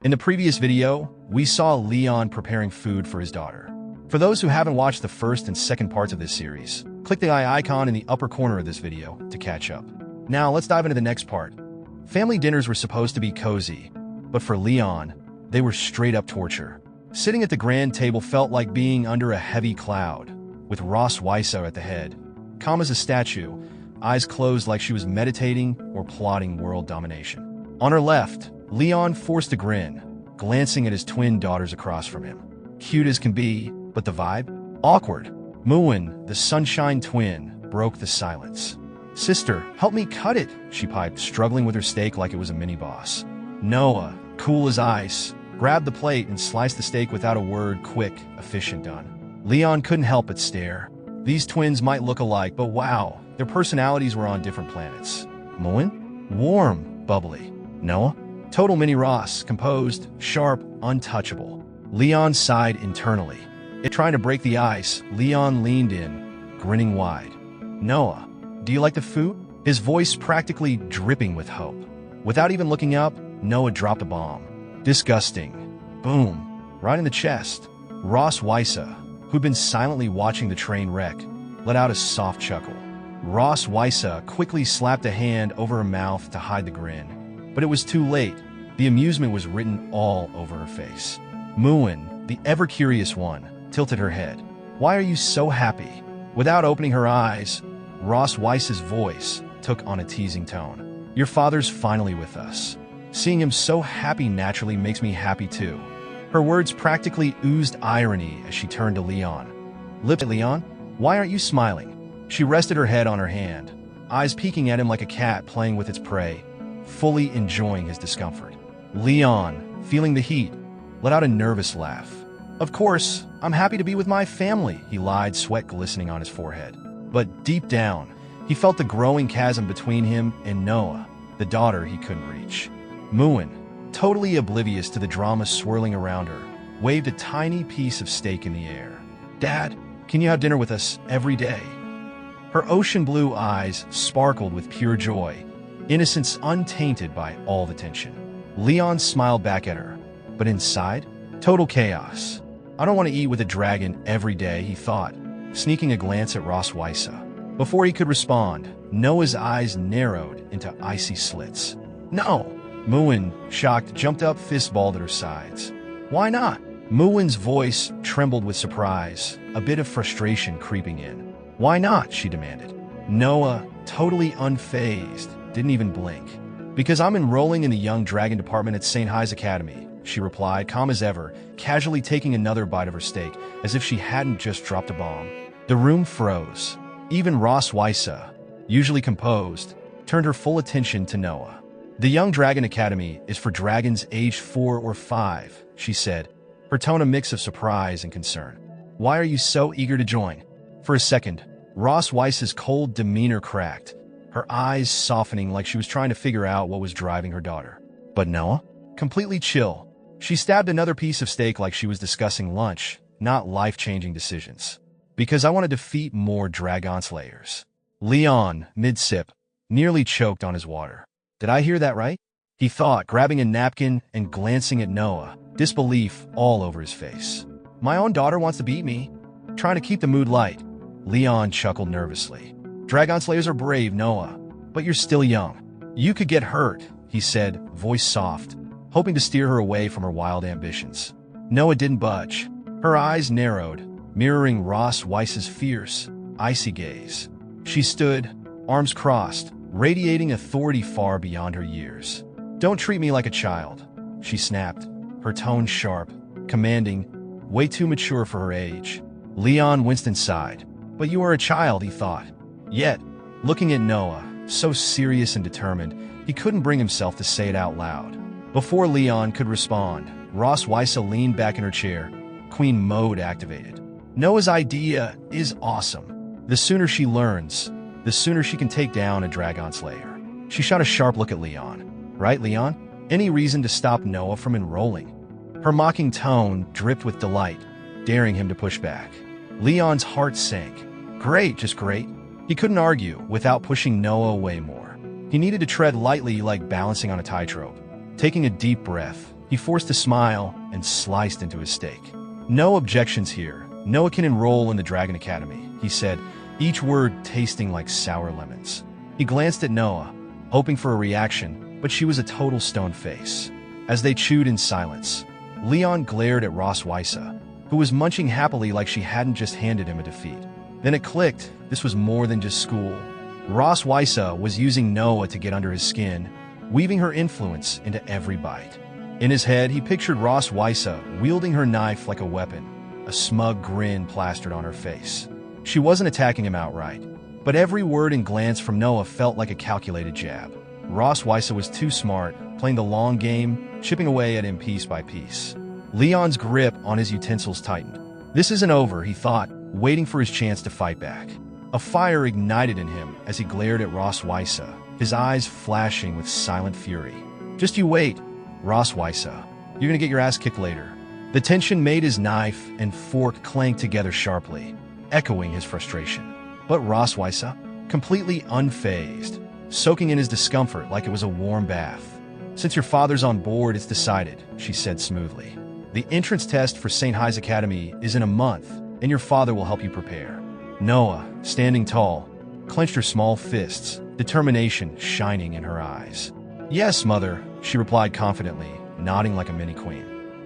In the previous video, we saw Leon preparing food for his daughter. For those who haven't watched the first and second parts of this series, click the eye icon in the upper corner of this video to catch up. Now let's dive into the next part. Family dinners were supposed to be cozy, but for Leon, they were straight up torture. Sitting at the grand table felt like being under a heavy cloud, with Ross Weiser at the head, calm as a statue, eyes closed like she was meditating or plotting world domination. On her left, Leon forced a grin, glancing at his twin daughters across from him. Cute as can be, but the vibe? Awkward. Muin, the sunshine twin, broke the silence. "Sister, help me cut it," she piped, struggling with her steak like it was a mini-boss. Noah, cool as ice, grabbed the plate and sliced the steak without a word, quick, efficient, done. Leon couldn't help but stare. These twins might look alike, but wow, their personalities were on different planets. Muin? Warm, bubbly. Noah? Total mini Ross, composed, sharp, untouchable. Leon sighed internally. Trying to break the ice, Leon leaned in, grinning wide. "Noah, do you like the food?" His voice practically dripping with hope. Without even looking up, Noah dropped a bomb. Disgusting. Boom. Right in the chest. Ross Weiser, who'd been silently watching the train wreck, let out a soft chuckle. Ross Weiser quickly slapped a hand over her mouth to hide the grin. But it was too late. The amusement was written all over her face. Muin, the ever-curious one, tilted her head. "Why are you so happy?" Without opening her eyes, Ross Weiss's voice took on a teasing tone. "Your father's finally with us. Seeing him so happy naturally makes me happy too." Her words practically oozed irony as she turned to Leon. "Leon, why aren't you smiling?" She rested her head on her hand, eyes peeking at him like a cat playing with its prey, fully enjoying his discomfort. Leon, feeling the heat, let out a nervous laugh. "Of course, I'm happy to be with my family," he lied, sweat glistening on his forehead. But deep down, he felt the growing chasm between him and Noah, the daughter he couldn't reach. Muin, totally oblivious to the drama swirling around her, waved a tiny piece of steak in the air. "Dad, can you have dinner with us every day?" Her ocean blue eyes sparkled with pure joy, innocence untainted by all the tension. Leon smiled back at her, but inside, total chaos. "I don't want to eat with a dragon every day," he thought, sneaking a glance at Ross Weiser. Before he could respond, Noah's eyes narrowed into icy slits. "No!" Muin, shocked, jumped up, fist balled at her sides. "Why not?" Muin's voice trembled with surprise, a bit of frustration creeping in. "Why not?" she demanded. Noah, totally unfazed, didn't even blink. "Because I'm enrolling in the Young Dragon department at St. High's Academy," she replied, calm as ever, casually taking another bite of her steak, as if she hadn't just dropped a bomb. The room froze. Even Ross Weiser, usually composed, turned her full attention to Noah. "The Young Dragon Academy is for dragons aged 4 or 5, she said, her tone a mix of surprise and concern. "Why are you so eager to join?" For a second, Ross Weiss's cold demeanor cracked, her eyes softening like she was trying to figure out what was driving her daughter. But Noah? Completely chill. She stabbed another piece of steak like she was discussing lunch, not life-changing decisions. "Because I want to defeat more Dragon Slayers." Leon, mid-sip, nearly choked on his water. "Did I hear that right?" he thought, grabbing a napkin and glancing at Noah, disbelief all over his face. "My own daughter wants to beat me." Trying to keep the mood light, Leon chuckled nervously. "Dragon Slayers are brave, Noah, but you're still young. You could get hurt," he said, voice soft, hoping to steer her away from her wild ambitions. Noah didn't budge. Her eyes narrowed, mirroring Ross Weiss's fierce, icy gaze. She stood, arms crossed, radiating authority far beyond her years. "Don't treat me like a child," she snapped, her tone sharp, commanding, way too mature for her age. Leon winced inside. "But you are a child," he thought. Yet, looking at Noah, so serious and determined, he couldn't bring himself to say it out loud. Before Leon could respond, Ross Weiser leaned back in her chair, Queen mode activated. "Noah's idea is awesome. The sooner she learns, the sooner she can take down a Dragon Slayer." She shot a sharp look at Leon. "Right, Leon? Any reason to stop Noah from enrolling?" Her mocking tone dripped with delight, daring him to push back. Leon's heart sank. Great, just great. He couldn't argue without pushing Noah away more. He needed to tread lightly like balancing on a tightrope. Taking a deep breath, He forced a smile and sliced into his steak. "No objections here. Noah can enroll in the Dragon Academy," he said, each word tasting like sour lemons. He glanced at Noah, hoping for a reaction, but she was a total stone face. As they chewed in silence, Leon glared at Ross Wysa, who was munching happily like she hadn't just handed him a defeat. Then it clicked. This was more than just school. Ross Wysa was using Noah to get under his skin, weaving her influence into every bite. In his head, he pictured Ross Wysa wielding her knife like a weapon, a smug grin plastered on her face. She wasn't attacking him outright, but every word and glance from Noah felt like a calculated jab. Ross Wysa was too smart, playing the long game, chipping away at him piece by piece. Leon's grip on his utensils tightened. This isn't over, he thought, waiting for his chance to fight back. A fire ignited in him as he glared at Ross Wysa, his eyes flashing with silent fury. "Just you wait, Ross Wysa. You're gonna get your ass kicked later." The tension made his knife and fork clank together sharply, echoing his frustration. But Ross Wysa, completely unfazed, soaking in his discomfort like it was a warm bath. "Since your father's on board, it's decided," she said smoothly. "The entrance test for St. High's Academy is in a month, and your father will help you prepare." Noah, standing tall, clenched her small fists, determination shining in her eyes. "Yes, mother," she replied confidently, nodding like a mini-queen.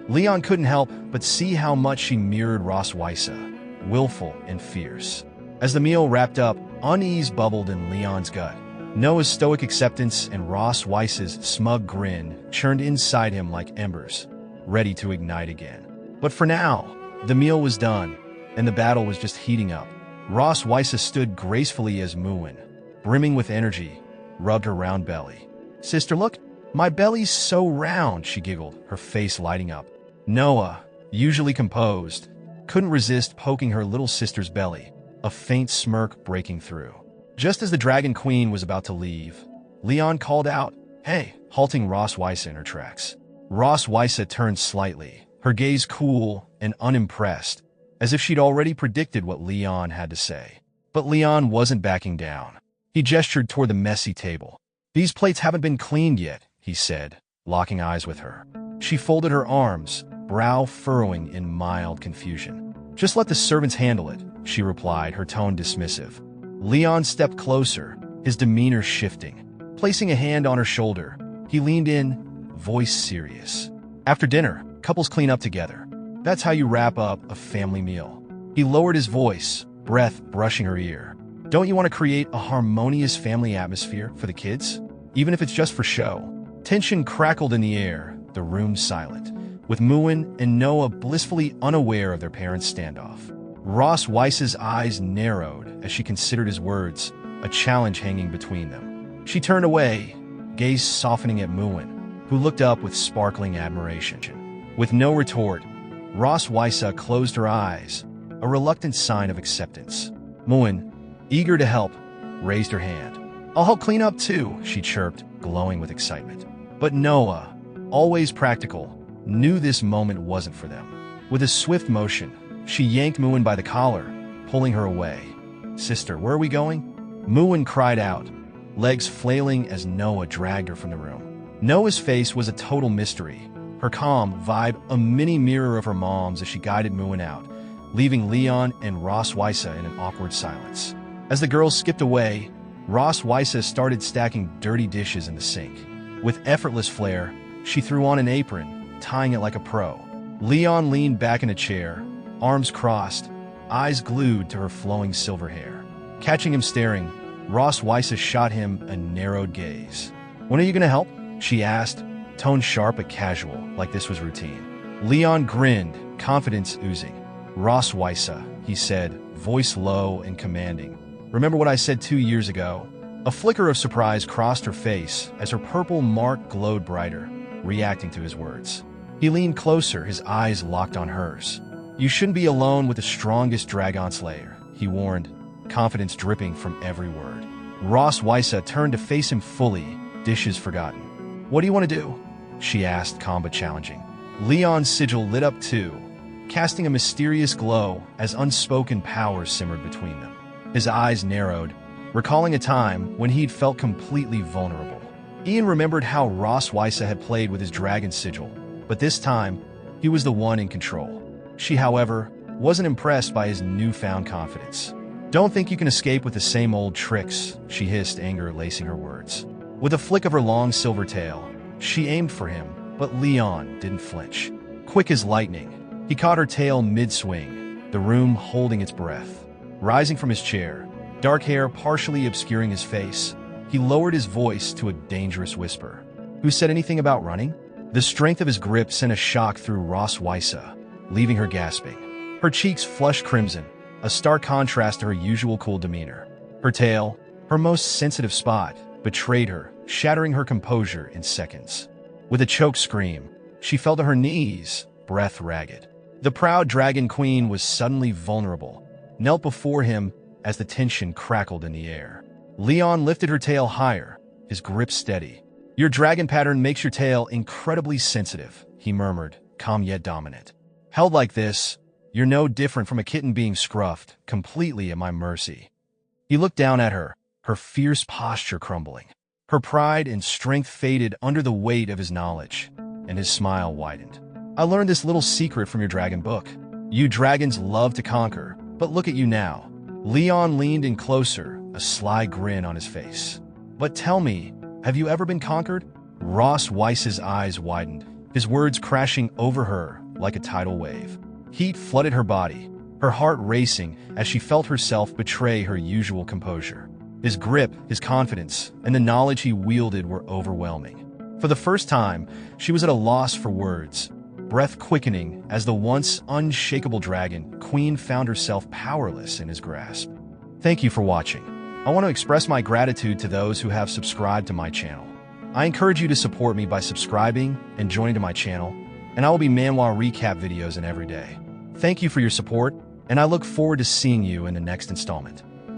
Leon couldn't help but see how much she mirrored Ross Wysa, willful and fierce. As the meal wrapped up, unease bubbled in Leon's gut. Noah's stoic acceptance and Ross Wysa's smug grin churned inside him like embers, ready to ignite again. But for now, the meal was done, and the battle was just heating up. Ross Wysa stood gracefully as Muin, brimming with energy, rubbed her round belly. "Sister, look, my belly's so round," she giggled, her face lighting up. Noah, usually composed, couldn't resist poking her little sister's belly, a faint smirk breaking through. Just as the Dragon Queen was about to leave, Leon called out, "Hey," halting Ross Wysa in her tracks. Ross Wysa turned slightly, her gaze cool and unimpressed, as if she'd already predicted what Leon had to say. But Leon wasn't backing down. He gestured toward the messy table. "These plates haven't been cleaned yet," he said, locking eyes with her. She folded her arms, brow furrowing in mild confusion. "Just let the servants handle it," she replied, her tone dismissive. Leon stepped closer, his demeanor shifting. Placing a hand on her shoulder, he leaned in, voice serious. "After dinner, couples clean up together. That's how you wrap up a family meal." He lowered his voice, breath brushing her ear. "Don't you want to create a harmonious family atmosphere for the kids? Even if it's just for show?" Tension crackled in the air, the room silent, with Muin and Noah blissfully unaware of their parents' standoff. Ross Wysa's eyes narrowed as she considered his words, a challenge hanging between them. She turned away, gaze softening at Muin, who looked up with sparkling admiration. With no retort, Ross Wysa closed her eyes, a reluctant sign of acceptance. Muin, eager to help, raised her hand. "I'll help clean up too," she chirped, glowing with excitement. But Noah, always practical, knew this moment wasn't for them. With a swift motion, she yanked Muin by the collar, pulling her away. "Sister, where are we going?" Muin cried out, legs flailing as Noah dragged her from the room. Noah's face was a total mystery, her calm vibe a mini mirror of her mom's as she guided Muin out, leaving Leon and Ross Wysa in an awkward silence. As the girls skipped away, Ross Wysa started stacking dirty dishes in the sink. With effortless flair, she threw on an apron, tying it like a pro. Leon leaned back in a chair, arms crossed, eyes glued to her flowing silver hair. Catching him staring, Ross Wysa shot him a narrowed gaze. "When are you gonna help?" she asked, tone sharp but casual, like this was routine. Leon grinned, confidence oozing. "Ross Wysa," he said, voice low and commanding. "Remember what I said 2 years ago?" A flicker of surprise crossed her face as her purple mark glowed brighter, reacting to his words. He leaned closer, his eyes locked on hers. "You shouldn't be alone with the strongest Dragon Slayer," he warned, confidence dripping from every word. Ross Wysa turned to face him fully, dishes forgotten. "What do you want to do?" she asked, calm but challenging. Leon's sigil lit up too, casting a mysterious glow as unspoken power simmered between them. His eyes narrowed, recalling a time when he'd felt completely vulnerable. Ian remembered how Ross Wysa had played with his dragon sigil, but this time, he was the one in control. She, however, wasn't impressed by his newfound confidence. "Don't think you can escape with the same old tricks," she hissed, anger lacing her words. With a flick of her long silver tail, she aimed for him, but Leon didn't flinch. Quick as lightning, he caught her tail mid-swing, the room holding its breath. Rising from his chair, dark hair partially obscuring his face, he lowered his voice to a dangerous whisper. "Who said anything about running?" The strength of his grip sent a shock through Ross Weissa, leaving her gasping. Her cheeks flushed crimson, a stark contrast to her usual cool demeanor. Her tail, her most sensitive spot, betrayed her, shattering her composure in seconds. With a choked scream, she fell to her knees, breath ragged. The proud dragon queen was suddenly vulnerable, knelt before him as the tension crackled in the air. Leon lifted her tail higher, his grip steady. "Your dragon pattern makes your tail incredibly sensitive," he murmured, calm yet dominant. "Held like this, you're no different from a kitten being scruffed, completely at my mercy." He looked down at her, her fierce posture crumbling. Her pride and strength faded under the weight of his knowledge, and his smile widened. "I learned this little secret from your dragon book. You dragons love to conquer, but look at you now." Leon leaned in closer, a sly grin on his face. "But tell me, have you ever been conquered?" Ross Weiss's eyes widened, his words crashing over her like a tidal wave. Heat flooded her body, her heart racing as she felt herself betray her usual composure. His grip, his confidence, and the knowledge he wielded were overwhelming. For the first time, she was at a loss for words, breath quickening as the once unshakable dragon queen found herself powerless in his grasp. Thank you for watching. I want to express my gratitude to those who have subscribed to my channel. I encourage you to support me by subscribing and joining to my channel, and I will be Manhwa Recap videos in every day. Thank you for your support, and I look forward to seeing you in the next installment.